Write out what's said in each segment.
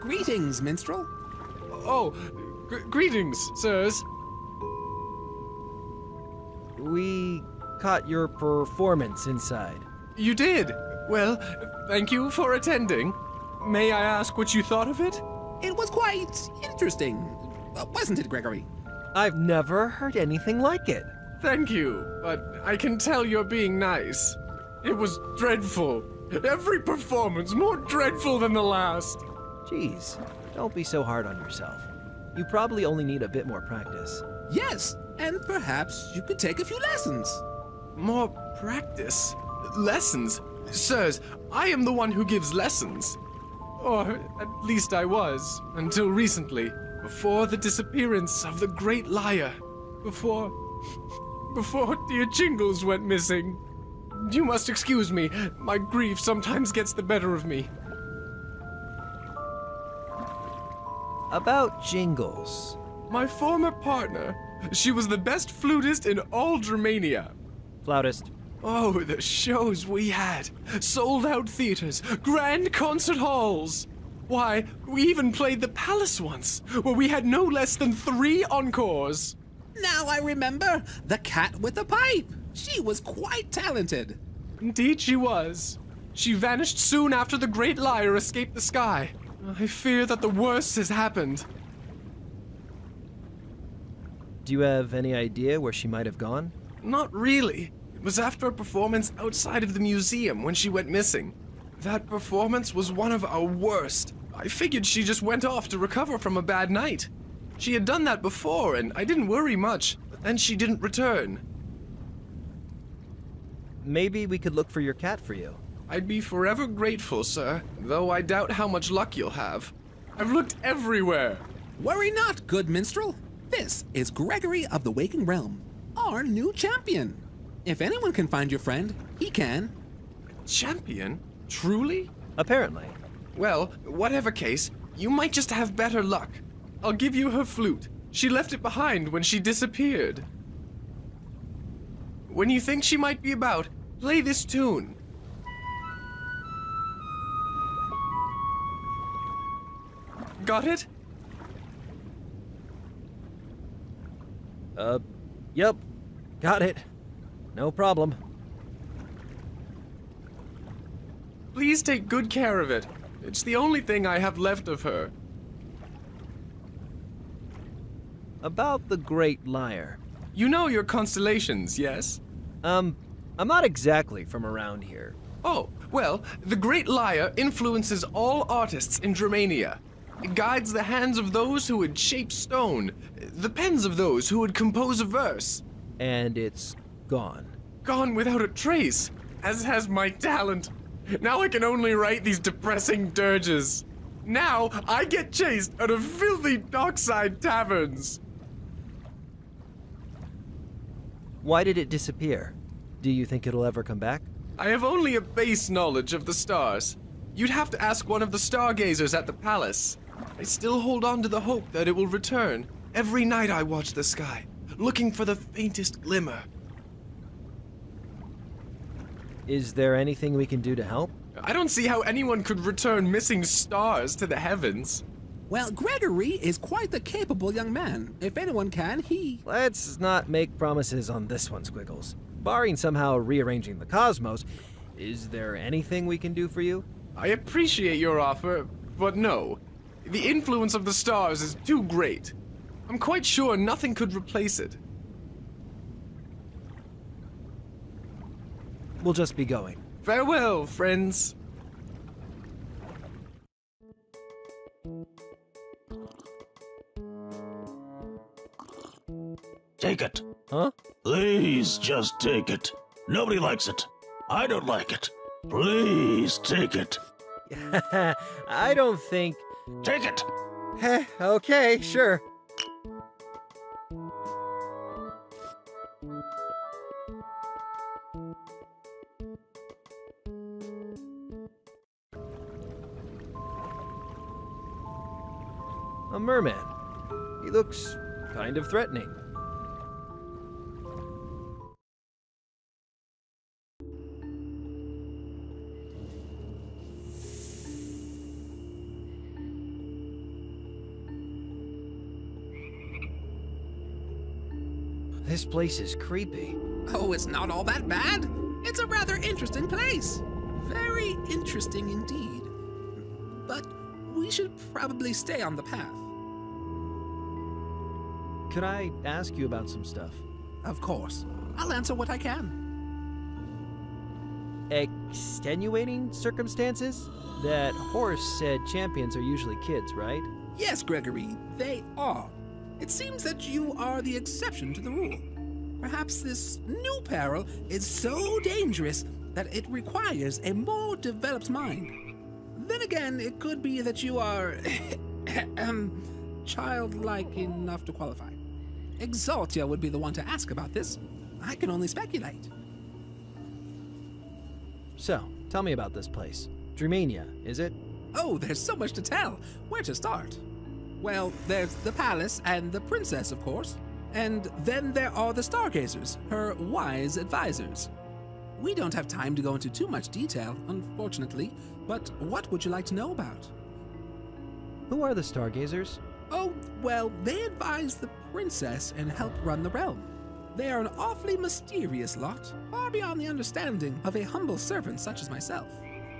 Greetings, minstrel. Oh, greetings, sirs. We caught your performance inside. You did? Well, thank you for attending. May I ask what you thought of it? It was quite interesting, wasn't it, Gregory? I've never heard anything like it. Thank you, but I can tell you're being nice. It was dreadful. Every performance more dreadful than the last. Jeez, don't be so hard on yourself. You probably only need a bit more practice. Yes, and perhaps you could take a few lessons. More practice? Lessons? Sirs, I am the one who gives lessons. Or at least I was, until recently, before the disappearance of the Great Liar. Before dear Jingles went missing. You must excuse me, my grief sometimes gets the better of me. About Jingles. My former partner, she was the best flutist in all Germania. Flautist. Oh, the shows we had. Sold-out theaters, grand concert halls. Why, we even played the Palace once, where we had no less than 3 encores. Now I remember, the cat with the pipe. She was quite talented. Indeed she was. She vanished soon after the Great Liar escaped the sky. I fear that the worst has happened. Do you have any idea where she might have gone? Not really. It was after a performance outside of the museum when she went missing. That performance was one of our worst. I figured she just went off to recover from a bad night. She had done that before, and I didn't worry much, but then she didn't return. Maybe we could look for your cat for you. I'd be forever grateful, sir, though I doubt how much luck you'll have. I've looked everywhere. Worry not, good minstrel. This is Gregory of the Waking Realm, our new champion. If anyone can find your friend, he can. Champion? Truly? Apparently. Well, whatever case, you might just have better luck. I'll give you her flute. She left it behind when she disappeared. When you think she might be about, play this tune. Got it? Yep. Got it. No problem. Please take good care of it. It's the only thing I have left of her. About the Great Liar. You know your constellations, yes? I'm not exactly from around here. Oh, well, the Great Liar influences all artists in Germania. It guides the hands of those who would shape stone, the pens of those who would compose a verse. And it's gone. Gone without a trace, as has my talent. Now I can only write these depressing dirges. Now I get chased out of filthy dockside taverns. Why did it disappear? Do you think it'll ever come back? I have only a base knowledge of the stars. You'd have to ask one of the stargazers at the palace. I still hold on to the hope that it will return. Every night I watch the sky, looking for the faintest glimmer. Is there anything we can do to help? I don't see how anyone could return missing stars to the heavens. Well, Gregory is quite the capable young man. If anyone can, he... Let's not make promises on this one, Squiggles. Barring somehow rearranging the cosmos, is there anything we can do for you? I appreciate your offer, but no. The influence of the stars is too great. I'm quite sure nothing could replace it. We'll just be going. Farewell, friends. Take it. Huh? Please just take it. Nobody likes it. I don't like it. Please take it. I don't think... Take it! Okay, sure. A merman. He looks kind of threatening. This place is creepy. Oh, it's not all that bad. It's a rather interesting place. Very interesting indeed. But we should probably stay on the path. Could I ask you about some stuff? Of course. I'll answer what I can. Extenuating circumstances? That horse said champions are usually kids, right? Yes, Gregory, they are. It seems that you are the exception to the rule. Perhaps this new peril is so dangerous that it requires a more developed mind. Then again, it could be that you are childlike enough to qualify. Exaltia would be the one to ask about this. I can only speculate. So, tell me about this place. Drumania, is it? Oh, there's so much to tell. Where to start? Well, there's the palace and the princess, of course. And then there are the Stargazers, her wise advisors. We don't have time to go into too much detail, unfortunately, but what would you like to know about? Who are the Stargazers? Oh, well, they advise the princess and help run the realm. They are an awfully mysterious lot, far beyond the understanding of a humble servant such as myself.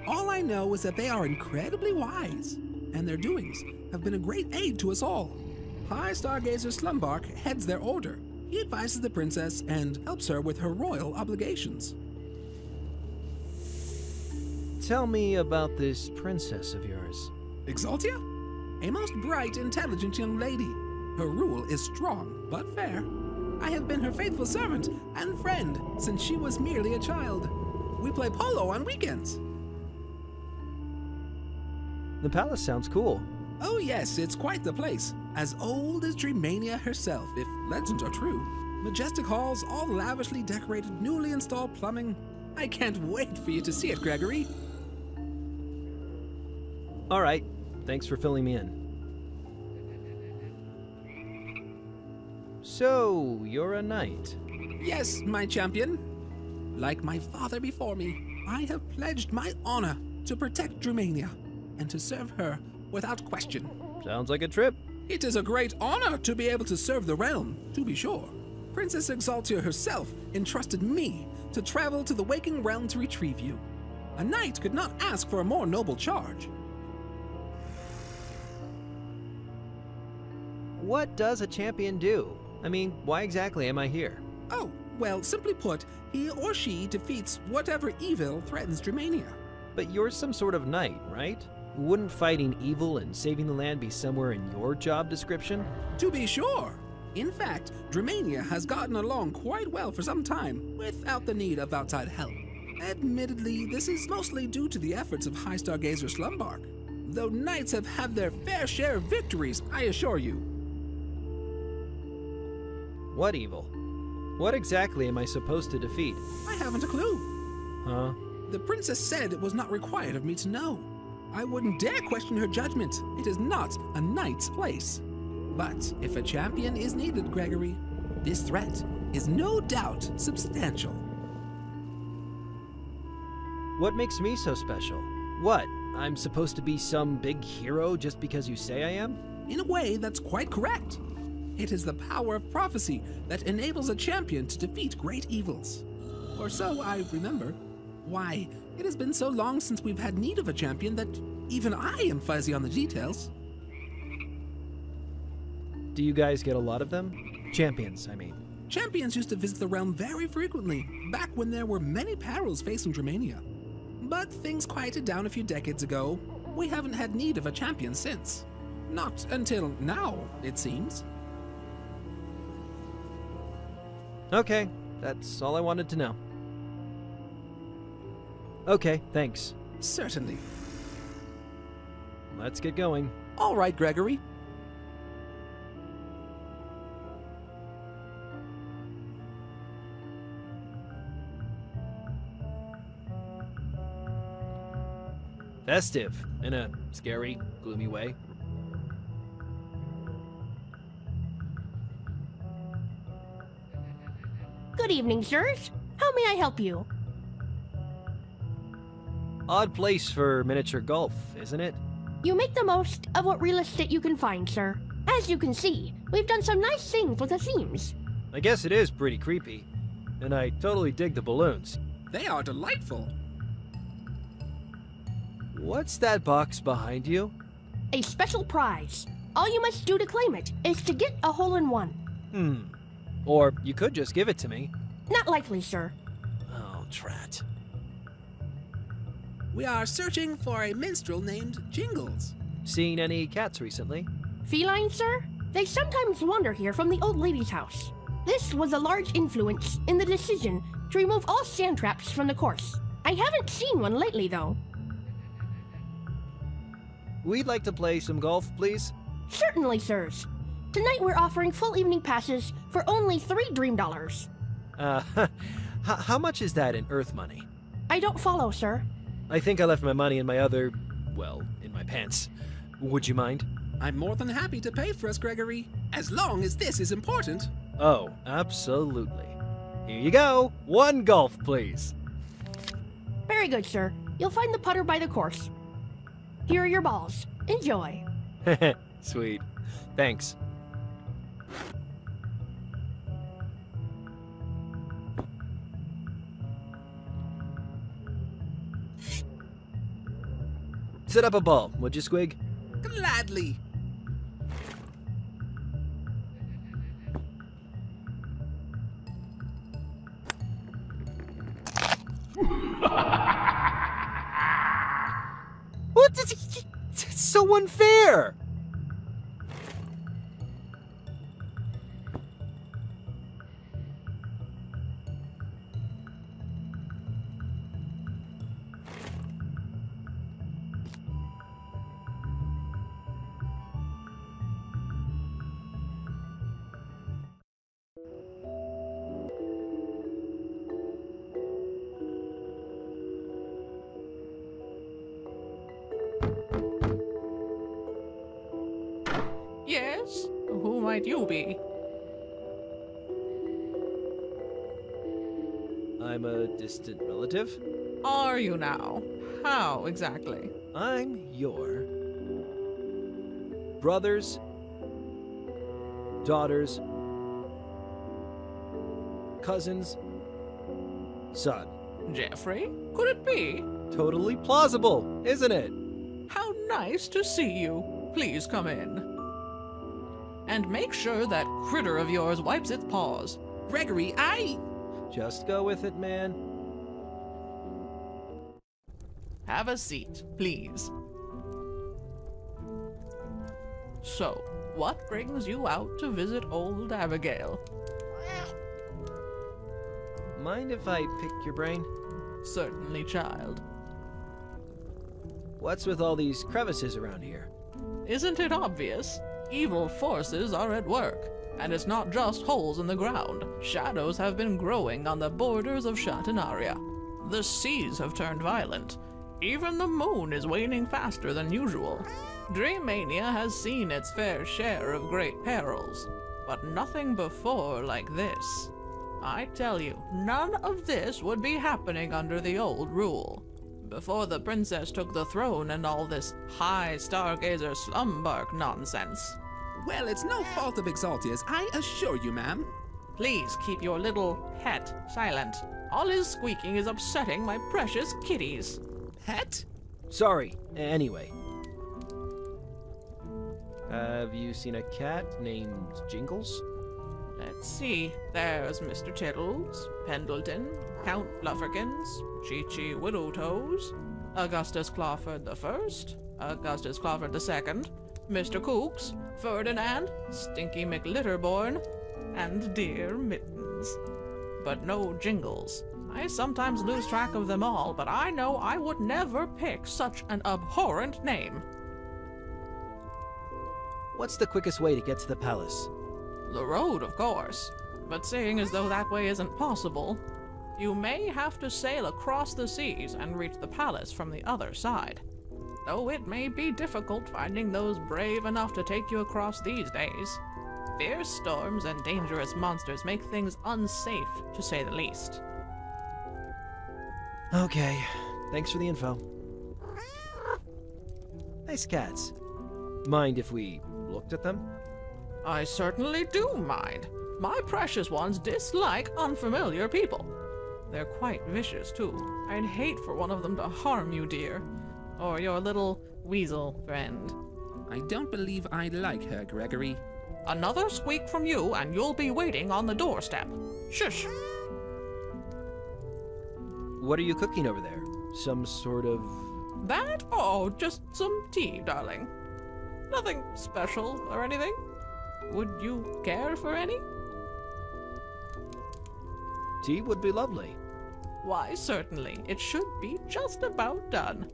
All I know is that they are incredibly wise, and their doings have been a great aid to us all. High Stargazer Slumbark heads their order. He advises the princess and helps her with her royal obligations. Tell me about this princess of yours. Exaltia? A most bright, intelligent young lady. Her rule is strong, but fair. I have been her faithful servant and friend since she was merely a child. We play polo on weekends. The palace sounds cool. Oh yes, it's quite the place. As old as Drumania herself, if legends are true. Majestic halls, all lavishly decorated, newly installed plumbing. I can't wait for you to see it, Gregory. All right, thanks for filling me in. So, you're a knight. Yes, my champion. Like my father before me, I have pledged my honor to protect Drumania and to serve her without question. Sounds like a trip. It is a great honor to be able to serve the realm, to be sure. Princess Exaltia herself entrusted me to travel to the Waking Realm to retrieve you. A knight could not ask for a more noble charge. What does a champion do? I mean, why exactly am I here? Oh, well, simply put, he or she defeats whatever evil threatens Drumania. But you're some sort of knight, right? Wouldn't fighting evil and saving the land be somewhere in your job description? To be sure. In fact, Drumania has gotten along quite well for some time, without the need of outside help. Admittedly, this is mostly due to the efforts of High Stargazer Slumbark, though knights have had their fair share of victories, I assure you. What evil? What exactly am I supposed to defeat? I haven't a clue. Huh? The princess said it was not required of me to know. I wouldn't dare question her judgment. It is not a knight's place. But if a champion is needed, Gregory, this threat is no doubt substantial. What makes me so special? What? I'm supposed to be some big hero just because you say I am? In a way, that's quite correct. It is the power of prophecy that enables a champion to defeat great evils. Or so I remember. Why, it has been so long since we've had need of a champion that even I am fuzzy on the details. Do you guys get a lot of them? Champions, I mean. Champions used to visit the realm very frequently, back when there were many perils facing Drumania. But things quieted down a few decades ago. We haven't had need of a champion since. Not until now, it seems. Okay, that's all I wanted to know. Okay, thanks. Certainly. Let's get going. All right, Gregory. Festive, in a scary, gloomy way. Good evening, sirs. How may I help you? Odd place for miniature golf, isn't it? You make the most of what real estate you can find, sir. As you can see, we've done some nice things with the themes. I guess it is pretty creepy. And I totally dig the balloons. They are delightful. What's that box behind you? A special prize. All you must do to claim it is to get a hole-in-one. Or you could just give it to me. Not likely, sir. Oh, drat. We are searching for a minstrel named Jingles. Seen any cats recently? Feline, sir? They sometimes wander here from the old lady's house. This was a large influence in the decision to remove all sand traps from the course. I haven't seen one lately, though. We'd like to play some golf, please. Certainly, sirs. Tonight we're offering full evening passes for only $3 dream dollars. How much is that in Earth money? I don't follow, sir. I think I left my money in my other, well, in my pants. Would you mind? I'm more than happy to pay for us, Gregory, as long as this is important. Oh, absolutely. Here you go. 1 golf, please. Very good, sir. You'll find the putter by the course. Here are your balls. Enjoy. Sweet. Thanks. Set up a ball, would you, Squig? Gladly. What? It's so unfair! Yes? Who might you be? I'm a distant relative. Are you now? How exactly? I'm your brother's daughter's cousin's son. Jeffrey? Could it be? Totally plausible, isn't it? How nice to see you. Please come in. And make sure that critter of yours wipes its paws. Gregory, Just go with it, man. Have a seat, please. So, what brings you out to visit old Abigail? Mind if I pick your brain? Certainly, child. What's with all these crevices around here? Isn't it obvious? Evil forces are at work, and it's not just holes in the ground. Shadows have been growing on the borders of Shatanaria. The seas have turned violent. Even the moon is waning faster than usual. Dreammania has seen its fair share of great perils, but nothing before like this. I tell you, none of this would be happening under the old rule. Before the princess took the throne and all this high stargazer slumbark nonsense. well, it's no fault of Exaltia's, I assure you, ma'am. Please keep your little pet silent. All his squeaking is upsetting my precious kitties. Pet? Sorry, anyway. Have you seen a cat named Jingles? Let's see. There's Mr. Tiddles, Pendleton, Count Flufferkins, Chi-Chi Widowtoes, Augustus Clawford the First, Augustus Clawford the Second, Mr. Kooks, Ferdinand, Stinky McLitterborn, and dear Mittens. But no Jingles. I sometimes lose track of them all, but I know I would never pick such an abhorrent name. What's the quickest way to get to the palace? The road, of course. But seeing as though that way isn't possible, you may have to sail across the seas and reach the palace from the other side. Though it may be difficult finding those brave enough to take you across these days. Fierce storms and dangerous monsters make things unsafe, to say the least. Okay, thanks for the info. Nice cats. Mind if we looked at them? I certainly do mind. My precious ones dislike unfamiliar people. They're quite vicious, too. I'd hate for one of them to harm you, dear. Or your little weasel friend. I don't believe I like her, Gregory. Another squeak from you, and you'll be waiting on the doorstep. Shush! What are you cooking over there? Some sort of... That? Oh, just some tea, darling. Nothing special or anything. Would you care for any? Tea would be lovely. Why, certainly. It should be just about done.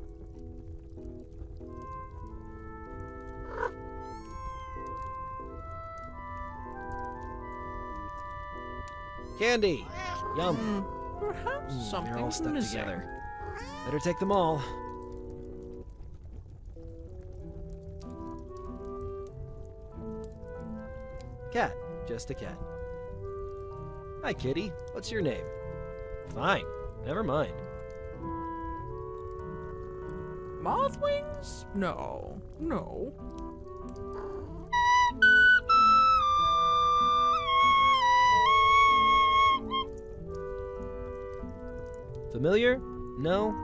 Candy! Yum. Perhaps something They're all stuck missing. together. Better take them all. Cat. Just a cat. Hi, kitty. What's your name? Fine. Never mind. Moth wings? No. No. Familiar? No?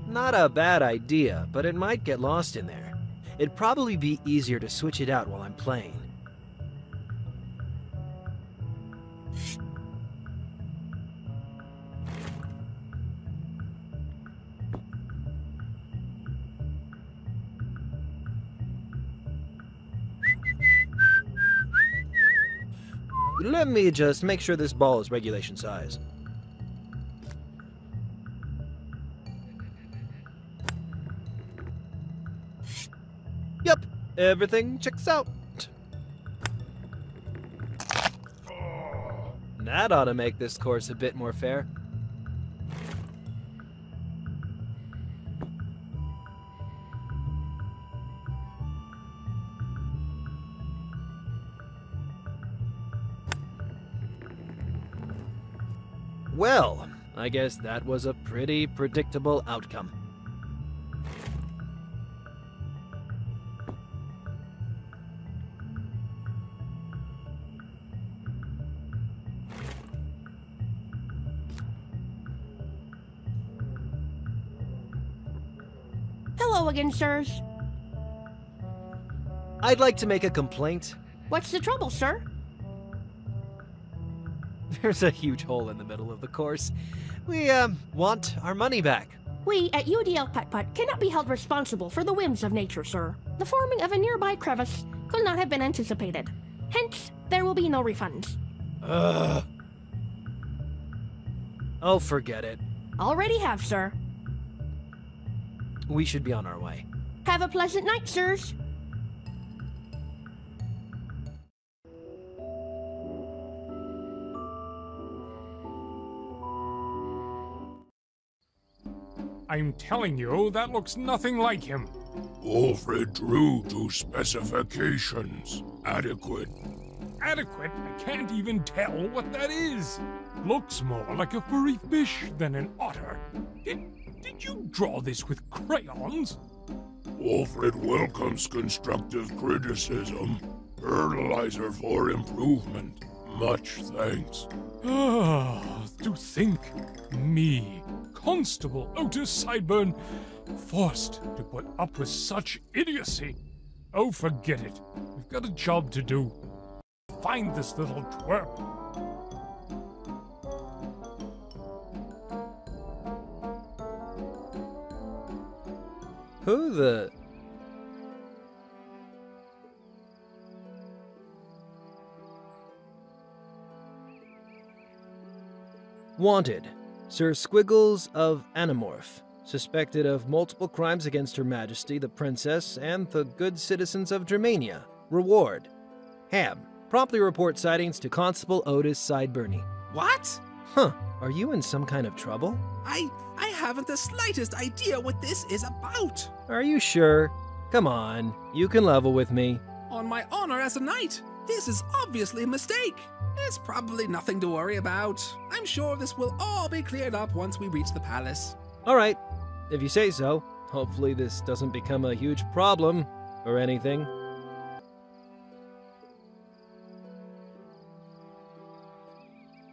Not a bad idea, but it might get lost in there. It'd probably be easier to switch it out while I'm playing. Let me just make sure this ball is regulation size. Yep, everything checks out. That ought to make this course a bit more fair. Well, I guess that was a pretty predictable outcome. Hello again, sirs. I'd like to make a complaint. What's the trouble, sir? There's a huge hole in the middle of the course. We, want our money back. We at UDL Putt-Putt cannot be held responsible for the whims of nature, sir. The forming of a nearby crevice could not have been anticipated. Hence, there will be no refunds. Ugh. Oh, forget it. Already have, sir. We should be on our way. Have a pleasant night, sirs. I'm telling you, that looks nothing like him. Wolfred drew to specifications. Adequate. Adequate? I can't even tell what that is. Looks more like a furry fish than an otter. Did you draw this with crayons? Wolfred welcomes constructive criticism. Fertilizer for improvement. Much thanks. Ah, to think, me, Constable Otis Sideburn, forced to put up with such idiocy. Oh, forget it. We've got a job to do. Find this little twerp. Who the... Wanted, Sir Squiggles of Animorph, suspected of multiple crimes against Her Majesty the Princess and the good citizens of Germania. Reward: Ham. Promptly report sightings to Constable Otis Sideburny. What? Huh, Are you in some kind of trouble? I haven't the slightest idea what this is about. Are you sure? Come on, you can level with me. On my honor as a knight, this is obviously a mistake. It's probably nothing to worry about. I'm sure this will all be cleared up once we reach the palace. All right, if you say so. Hopefully this doesn't become a huge problem or anything.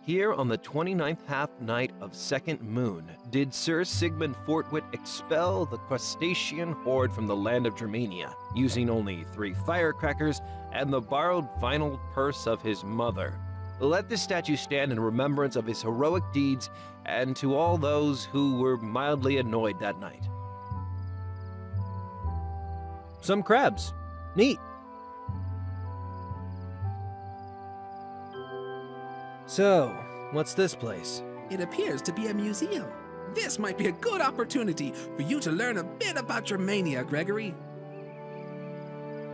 Here on the 29th half night of second moon, did Sir Sigmund Fortwit expel the crustacean horde from the land of Germania, using only 3 firecrackers and the borrowed final purse of his mother. Let this statue stand in remembrance of his heroic deeds and to all those who were mildly annoyed that night. Some crabs. Neat. So, what's this place? It appears to be a museum. This might be a good opportunity for you to learn a bit about Germania, Gregory.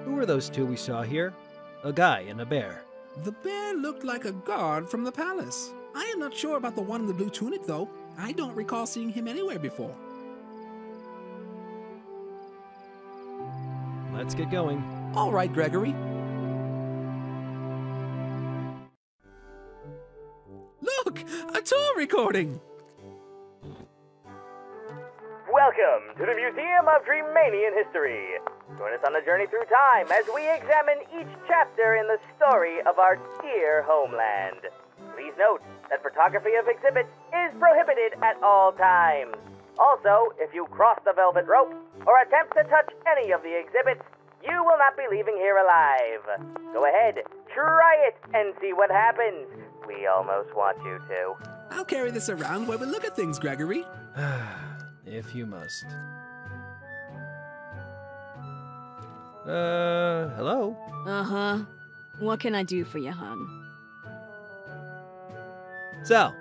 Who are those two we saw here? A guy and a bear. The bear looked like a guard from the palace. I am not sure about the one in the blue tunic, though. I don't recall seeing him anywhere before. Let's get going. All right, Gregory. Look! A tour recording! Welcome to the Museum of Dreamanian History. Join us on a journey through time as we examine each chapter in the story of our dear homeland. Please note that photography of exhibits is prohibited at all times. Also, if you cross the velvet rope or attempt to touch any of the exhibits, you will not be leaving here alive. Go ahead, try it and see what happens. We almost want you to. I'll carry this around while we look at things, Gregory. If you must. Hello? Uh-huh. What can I do for you, hon? So,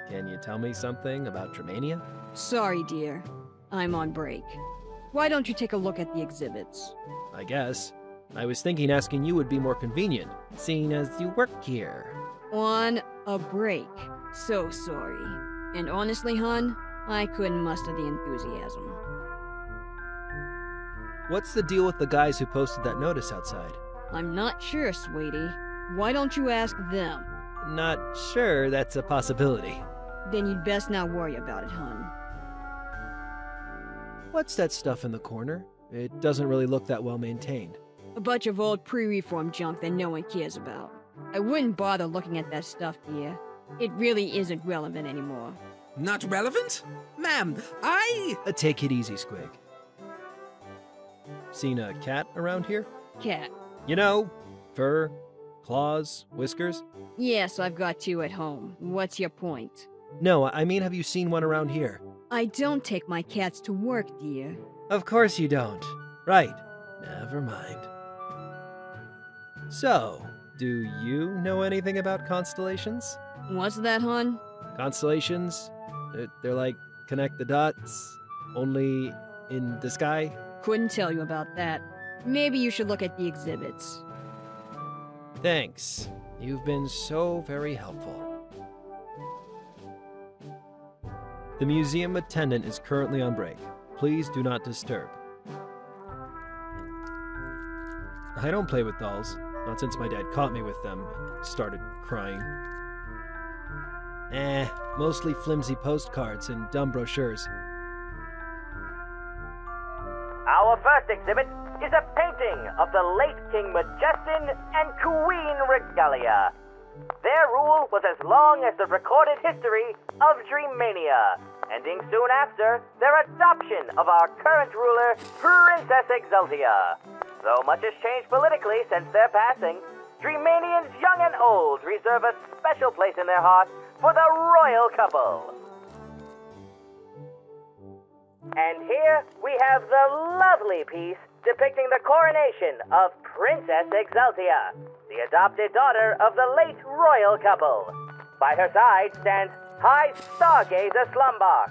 can you tell me something about Germania? Sorry, dear. I'm on break. Why don't you take a look at the exhibits? I guess. I was thinking asking you would be more convenient, seeing as you work here. On a break. So sorry. And honestly, hon, I couldn't muster the enthusiasm. What's the deal with the guys who posted that notice outside? I'm not sure, sweetie. Why don't you ask them? Not sure that's a possibility. Then you'd best not worry about it, hon. What's that stuff in the corner? It doesn't really look that well maintained. A bunch of old pre-reform junk that no one cares about. I wouldn't bother looking at that stuff, dear. It really isn't relevant anymore. Not relevant? Ma'am, Take it easy, Squig. Seen a cat around here? Cat. You know, fur, claws, whiskers? Yes, I've got 2 at home. What's your point? No, I mean, have you seen one around here? I don't take my cats to work, dear. Of course you don't. Right. Never mind. So, do you know anything about constellations? What's that, hon? Constellations? They're like connect the dots, only in the sky? Couldn't tell you about that. Maybe you should look at the exhibits. Thanks. You've been so very helpful. The museum attendant is currently on break. Please do not disturb. I don't play with dolls, not since my dad caught me with them and started crying. Mostly flimsy postcards and dumb brochures. Our first exhibit is a painting of the late King Majestin and Queen Regalia. Their rule was as long as the recorded history of Dreamania, ending soon after their adoption of our current ruler, Princess Exultia. Though much has changed politically since their passing, Dreamanians young and old reserve a special place in their hearts for the royal couple. And here we have the lovely piece depicting the coronation of Princess Exultia, the adopted daughter of the late royal couple. By her side stands High Stargazer Slumbach,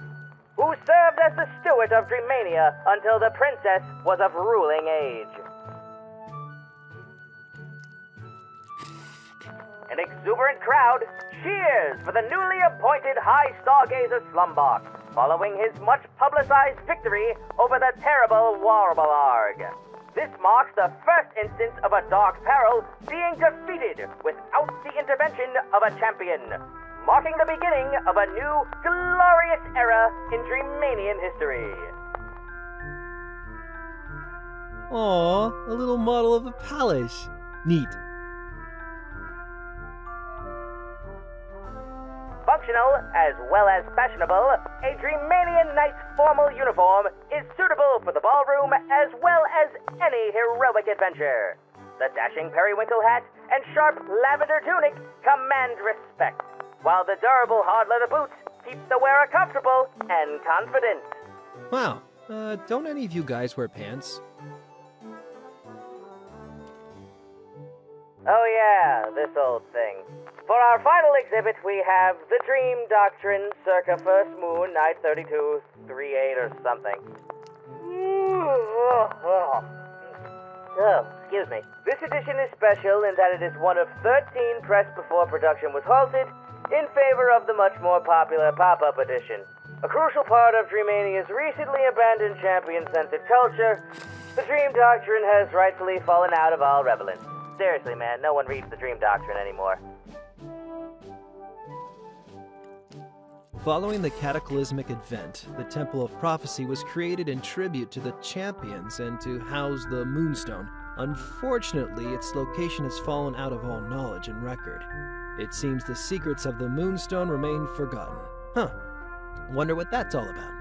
who served as the steward of Dreamania until the princess was of ruling age. an exuberant crowd cheers for the newly appointed High Stargazer Slumbok, following his much-publicized victory over the terrible Warbalarg. This marks the first instance of a dark peril being defeated without the intervention of a champion, marking the beginning of a new, glorious era in Dreamanian history. Aw, a little model of a palace. Neat. Functional as well as fashionable, a Dreamanian knight's formal uniform is suitable for the ballroom as well as any heroic adventure. The dashing periwinkle hat and sharp lavender tunic command respect, while the durable hard leather boots keep the wearer comfortable and confident. Wow, don't any of you guys wear pants? Oh yeah, this old thing. For our final exhibit, we have the Dream Doctrine, circa First Moon, Night 3238 or something. Oh, excuse me. This edition is special in that it is one of 13 pressed before production was halted in favor of the much more popular pop-up edition. A crucial part of Dreamania's recently abandoned champion-centered culture, the Dream Doctrine has rightfully fallen out of all relevance. Seriously, man, no one reads the Dream Doctrine anymore. Following the cataclysmic event, the Temple of Prophecy was created in tribute to the champions and to house the Moonstone. Unfortunately, its location has fallen out of all knowledge and record. It seems the secrets of the Moonstone remain forgotten. Huh. Wonder what that's all about.